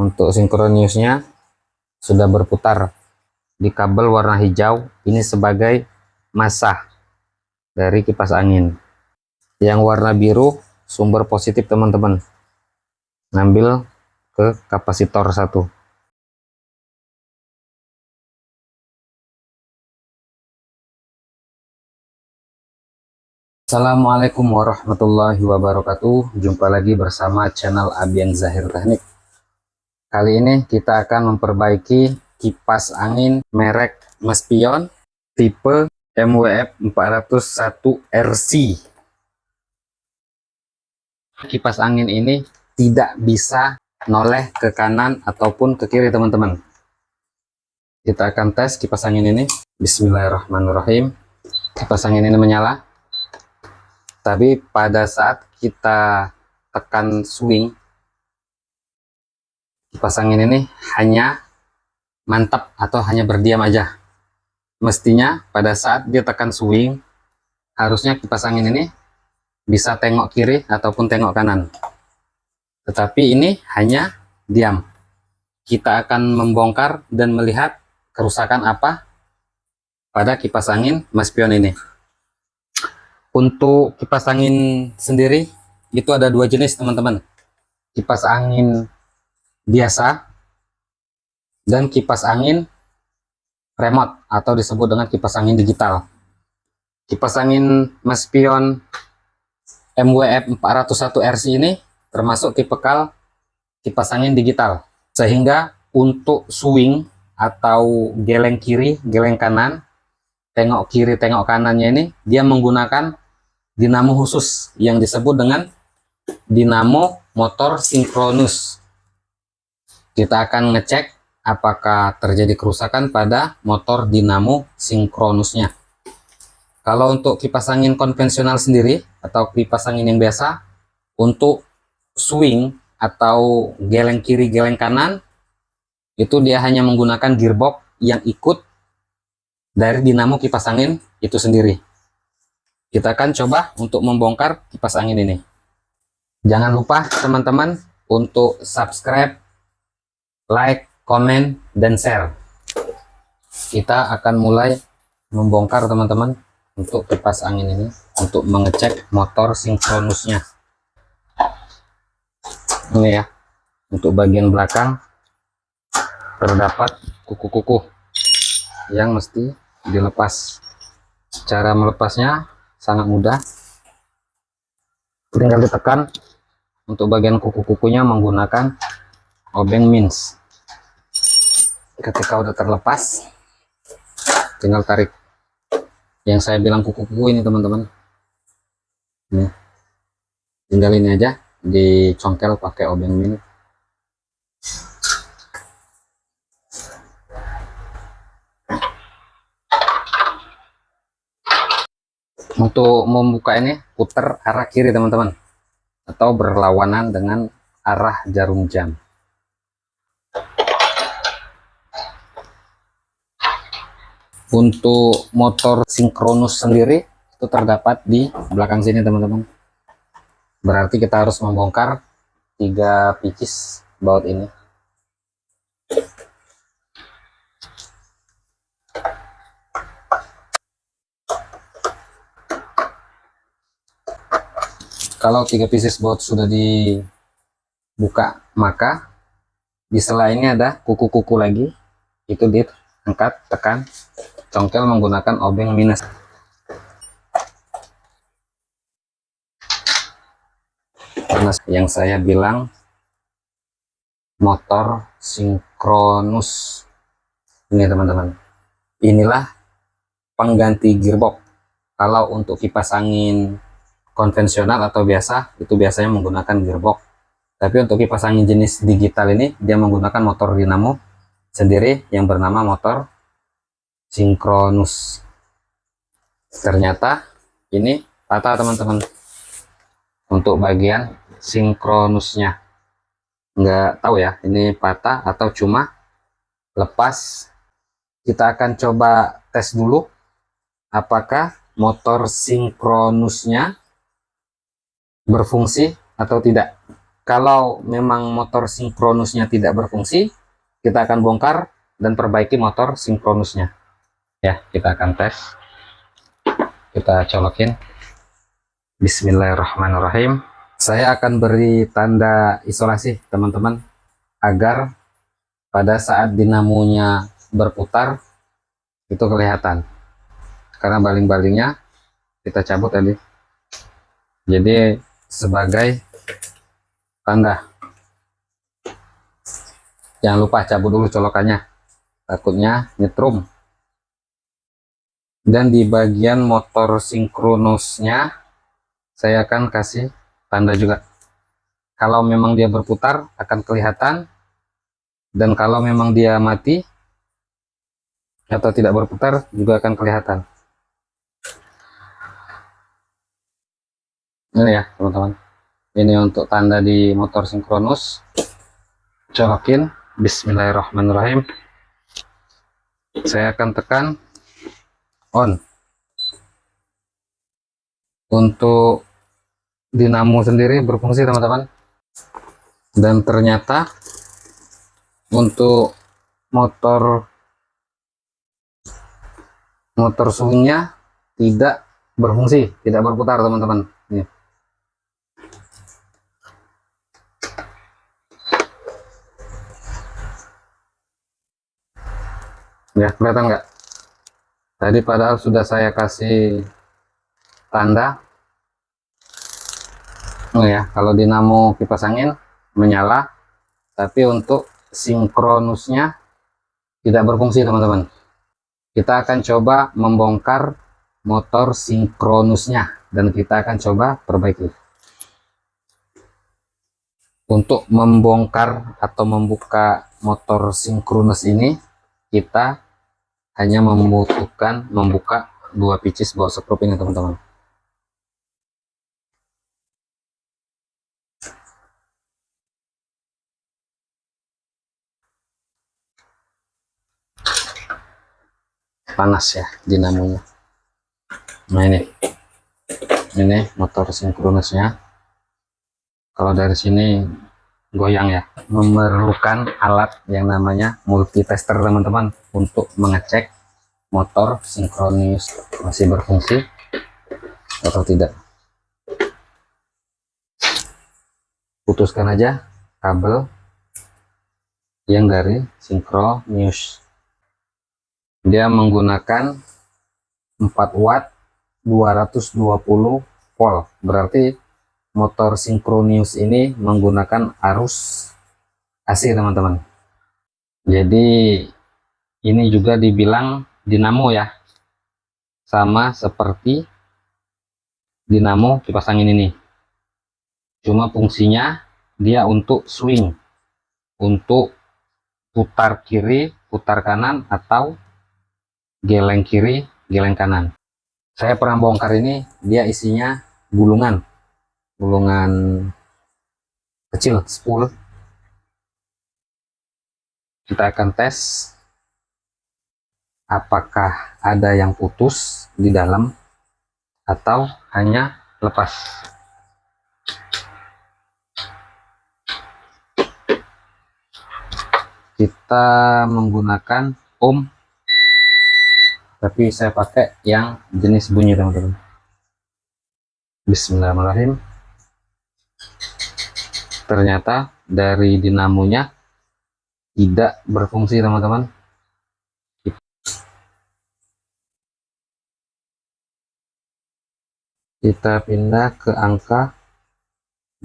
Untuk sinkronisnya sudah berputar di kabel warna hijau. Ini sebagai massa dari kipas angin. Yang warna biru sumber positif teman-teman. Ngambil ke kapasitor 1. Assalamualaikum warahmatullahi wabarakatuh. Jumpa lagi bersama channel Abian Zahir Teknik. Kali ini kita akan memperbaiki kipas angin merek Mespion tipe MWF 401 RC. Kipas angin ini tidak bisa noleh ke kanan ataupun ke kiri teman-teman. Kita akan tes kipas angin ini. Bismillahirrahmanirrahim. Kipas angin ini menyala. Tapi pada saat kita tekan swing, kipas angin ini hanya mantap atau hanya berdiam aja. Mestinya pada saat dia tekan swing, harusnya kipas angin ini bisa tengok kiri ataupun tengok kanan. Tetapi ini hanya diam. Kita akan membongkar dan melihat kerusakan apa pada kipas angin Mespion ini. Untuk kipas angin sendiri itu ada dua jenis teman-teman. Kipas angin biasa dan kipas angin remote atau disebut dengan kipas angin digital. Kipas angin Mespion MWF 401 RC ini termasuk tipikal kipas angin digital, sehingga untuk swing atau geleng kiri, geleng kanan, tengok kiri, tengok kanannya ini dia menggunakan dinamo khusus yang disebut dengan dinamo motor sinkronus. Kita akan ngecek apakah terjadi kerusakan pada motor dinamo sinkronusnya. Kalau untuk kipas angin konvensional sendiri atau kipas angin yang biasa, untuk swing atau geleng kiri, geleng kanan, itu dia hanya menggunakan gearbox yang ikut dari dinamo kipas angin itu sendiri. Kita akan coba untuk membongkar kipas angin ini. Jangan lupa teman-teman untuk subscribe, like, komen, dan share. Kita akan mulai membongkar teman-teman untuk kipas angin ini, untuk mengecek motor sinkronusnya. Ini ya, untuk bagian belakang terdapat kuku-kuku yang mesti dilepas. Cara melepasnya sangat mudah, tinggal ditekan. Untuk bagian kuku-kukunya menggunakan obeng mince. Ketika udah terlepas, tinggal tarik. Yang saya bilang kuku-kuku ini teman-teman, tinggal ini aja dicongkel pakai obeng mince. Untuk membuka ini putar arah kiri teman-teman, atau berlawanan dengan arah jarum jam. Untuk motor sinkronus sendiri itu terdapat di belakang sini teman-teman. Berarti kita harus membongkar 3 pieces baut ini. Kalau 3 pieces baut sudah dibuka, maka di sela ini ada kuku-kuku lagi, itu diangkat, tekan, congkel menggunakan obeng minus. Karena yang saya bilang motor sinkronus ini teman-teman, inilah pengganti gearbox. Kalau untuk kipas angin konvensional atau biasa, itu biasanya menggunakan gearbox. Tapi untuk kipas angin jenis digital ini, dia menggunakan motor dinamo sendiri yang bernama motor sinkronus. Ternyata ini patah teman-teman. Untuk bagian sinkronusnya, nggak tahu ya ini patah atau cuma lepas. Kita akan coba tes dulu apakah motor sinkronusnya berfungsi atau tidak. Kalau memang motor sinkronusnya tidak berfungsi, kita akan bongkar dan perbaiki motor sinkronusnya. Ya, kita akan tes. Kita colokin. Bismillahirrahmanirrahim. Saya akan beri tanda isolasi, teman-teman, agar pada saat dinamonya berputar itu kelihatan. Karena baling-balingnya kita cabut tadi. Jadi sebagai tanda. Jangan lupa cabut dulu colokannya, takutnya nyetrum. Dan di bagian motor sinkronusnya saya akan kasih tanda juga. Kalau memang dia berputar akan kelihatan, dan kalau memang dia mati atau tidak berputar juga akan kelihatan. Ini ya teman-teman, ini untuk tanda di motor sinkronus. Colokin. Bismillahirrahmanirrahim. Saya akan tekan on. Untuk dinamo sendiri berfungsi teman-teman, dan ternyata untuk motor swingnya tidak berfungsi, tidak berputar teman-teman. Ya, kelihatan nggak? Tadi padahal sudah saya kasih tanda. Oh ya, kalau dinamo kipas angin menyala, tapi untuk sinkronusnya tidak berfungsi teman-teman. Kita akan coba membongkar motor sinkronusnya dan kita akan coba perbaiki. Untuk membongkar atau membuka motor sinkronus ini, kita hanya membutuhkan membuka dua pieces baut skrup ini teman-teman. Panas ya dinamonya. Nah ini motor sinkronusnya. Kalau dari sini goyang ya, memerlukan alat yang namanya multitester teman-teman untuk mengecek motor sinkronus masih berfungsi atau tidak. Putuskan aja kabel yang dari sinkronus. Dia menggunakan 4 watt 220 volt, berarti motor sinkronus ini menggunakan arus AC teman-teman. Jadi ini juga dibilang dinamo ya, sama seperti dinamo kipas angin ini, cuma fungsinya dia untuk swing, untuk putar kiri putar kanan atau geleng kiri geleng kanan. Saya pernah bongkar ini, dia isinya gulungan kecil spool. Kita akan tes apakah ada yang putus di dalam atau hanya lepas. Kita menggunakan ohm, tapi saya pakai yang jenis bunyi teman-teman. Bismillahirrahmanirrahim. Ternyata dari dinamonya tidak berfungsi teman-teman. Kita pindah ke angka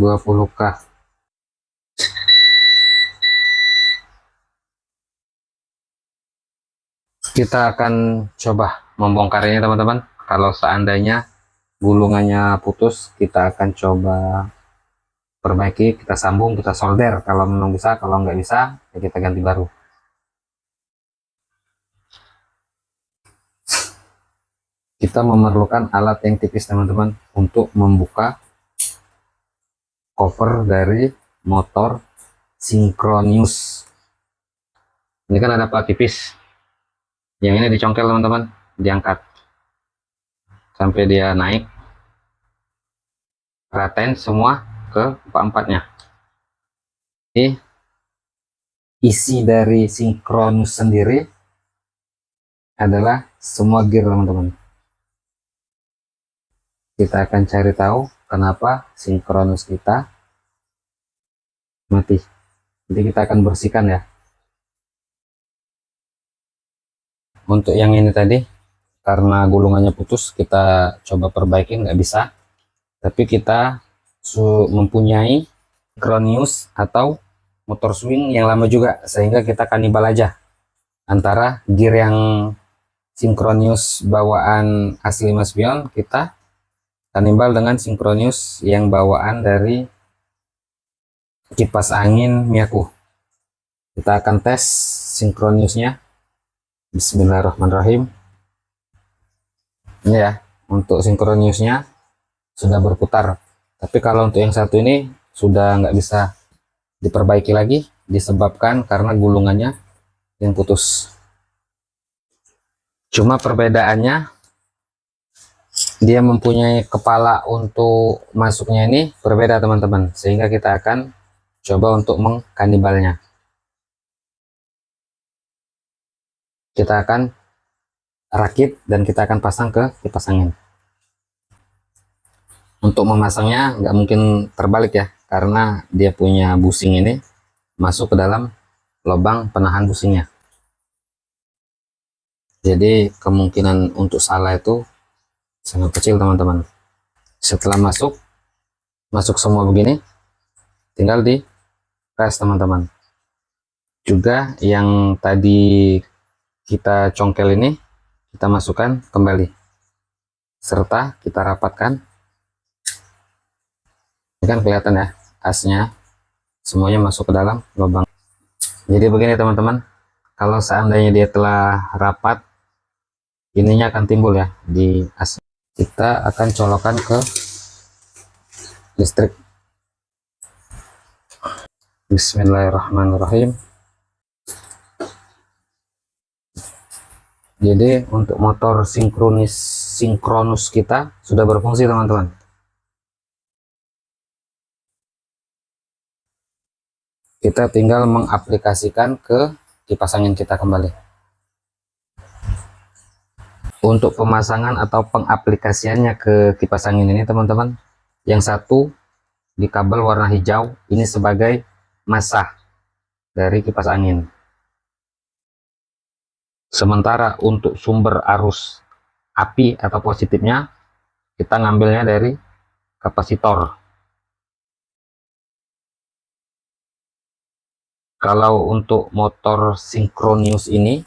20K. Kita akan coba membongkarnya teman-teman. Kalau seandainya gulungannya putus, kita akan coba perbaiki, kita sambung, kita solder kalau memang bisa. Kalau nggak bisa ya kita ganti baru. Kita memerlukan alat yang tipis teman-teman untuk membuka cover dari motor sinkronus. Ini kan ada plat tipis, yang ini dicongkel teman-teman, diangkat sampai dia naik, ratain semua ke empat-empatnya. Jadi isi dari sinkronus sendiri adalah semua gear teman-teman. Kita akan cari tahu kenapa sinkronus kita mati. Jadi kita akan bersihkan ya. Untuk yang ini tadi karena gulungannya putus, kita coba perbaiki, nggak bisa. Tapi kita mempunyai sinkronus atau motor swing yang lama juga, sehingga kita kanibal aja antara gear yang sinkronus bawaan asli Mas Bion, kita kanibal dengan sinkronus yang bawaan dari kipas angin Miyaku. Kita akan tes sinkronusnya. Bismillahirrahmanirrahim. Ini ya, untuk sinkronusnya sudah berputar, tapi kalau untuk yang satu ini sudah nggak bisa diperbaiki lagi, disebabkan karena gulungannya yang putus. Cuma perbedaannya dia mempunyai kepala untuk masuknya ini berbeda teman-teman, sehingga kita akan coba untuk mengkanibalnya. Kita akan rakit dan kita akan pasang ke kipas angin. Untuk memasangnya nggak mungkin terbalik ya, karena dia punya busing ini masuk ke dalam lubang penahan busingnya. Jadi kemungkinan untuk salah itu sangat kecil teman-teman. Setelah masuk semua begini, tinggal di press teman-teman. Juga yang tadi kita congkel ini kita masukkan kembali, serta kita rapatkan. Ini kan kelihatan ya, asnya semuanya masuk ke dalam lubang. Jadi begini teman-teman, kalau seandainya dia telah rapat, ininya akan timbul ya di as. Kita akan colokkan ke listrik. Bismillahirrahmanirrahim. Jadi untuk motor sinkronus kita sudah berfungsi teman-teman. Kita tinggal mengaplikasikan ke kipas angin kita kembali. Untuk pemasangan atau pengaplikasiannya ke kipas angin ini teman-teman, yang satu di kabel warna hijau ini sebagai massa dari kipas angin. Sementara untuk sumber arus api atau positifnya kita ngambilnya dari kapasitor. Kalau untuk motor sinkronus ini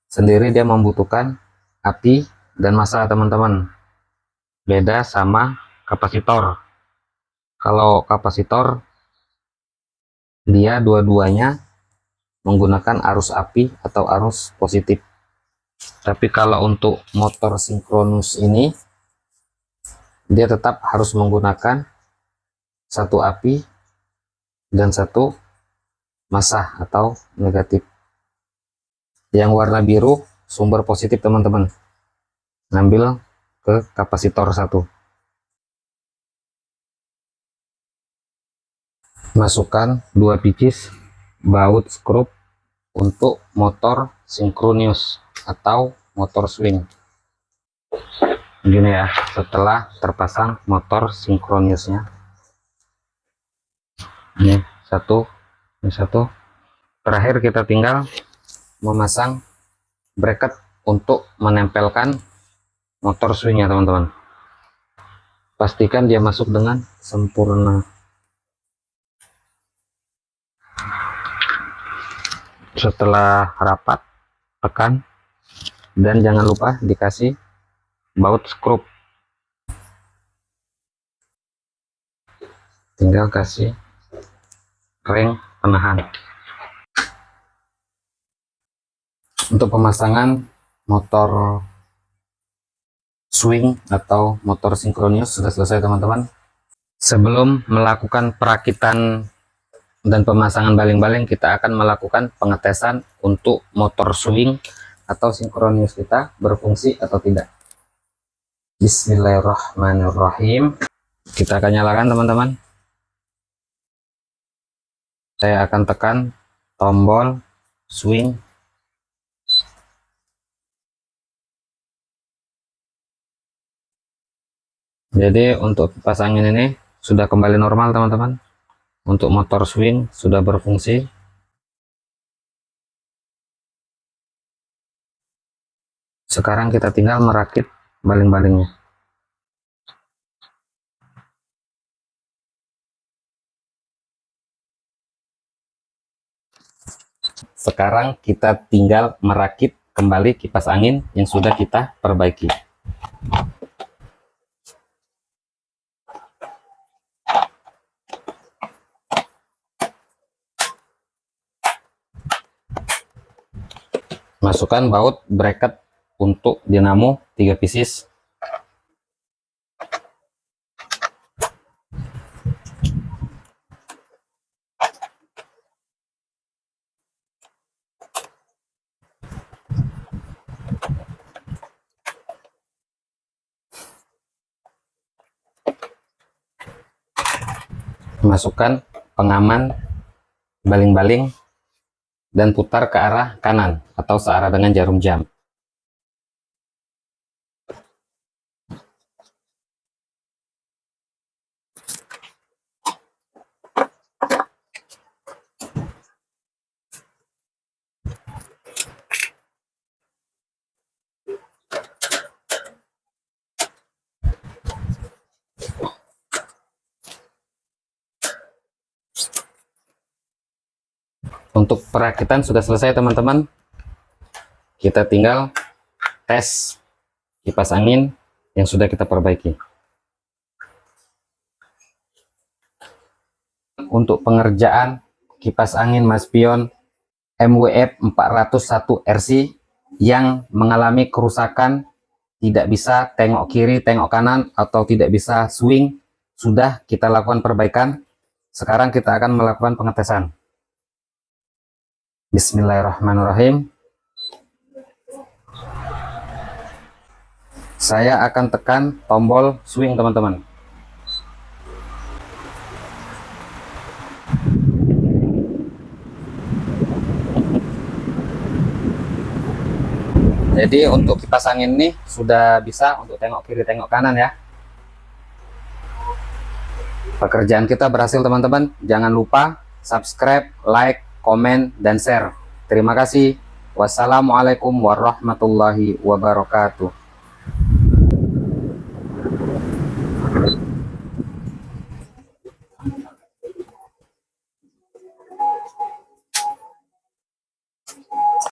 sendiri dia membutuhkan api dan massa teman-teman. Beda sama kapasitor. Kalau kapasitor dia dua-duanya menggunakan arus api atau arus positif. Tapi kalau untuk motor sinkronus ini dia tetap harus menggunakan satu api dan satu massa atau negatif. Yang warna biru sumber positif teman-teman, ngambil ke kapasitor satu. Masukkan 2 pieces baut skrup untuk motor sinkronus atau motor swing. Gini ya, setelah terpasang motor sinkronusnya. Ini satu. Terakhir kita tinggal memasang bracket untuk menempelkan motor swingnya teman-teman. Pastikan dia masuk dengan sempurna. Setelah rapat, tekan dan jangan lupa dikasih baut skrup. Tinggal kasih ring penahan. Untuk pemasangan motor swing atau motor sinkronus sudah selesai teman-teman. Sebelum melakukan perakitan dan pemasangan baling-baling, kita akan melakukan pengetesan untuk motor swing atau sinkronus kita berfungsi atau tidak. Bismillahirrahmanirrahim. Kita akan nyalakan teman-teman. saya akan tekan tombol swing. Jadi untuk kipas angin ini sudah kembali normal teman-teman. Untuk motor swing sudah berfungsi. Sekarang kita tinggal merakit baling-balingnya. Sekarang kita tinggal merakit kembali kipas angin yang sudah kita perbaiki. Masukkan baut bracket untuk dinamo 3 pieces. Masukkan pengaman baling-baling dan putar ke arah kanan atau searah dengan jarum jam. Untuk perakitan sudah selesai teman-teman. Kita tinggal tes kipas angin yang sudah kita perbaiki. Untuk pengerjaan kipas angin Maspion MWF 401 RC yang mengalami kerusakan, tidak bisa tengok kiri, tengok kanan, atau tidak bisa swing, sudah kita lakukan perbaikan. Sekarang kita akan melakukan pengetesan. Bismillahirrahmanirrahim. Saya akan tekan tombol swing teman-teman. Jadi untuk kipas angin ini sudah bisa untuk tengok kiri, tengok kanan ya. Pekerjaan kita berhasil teman-teman. Jangan lupa subscribe, like, komen, dan share. Terima kasih. Wassalamualaikum warahmatullahi wabarakatuh.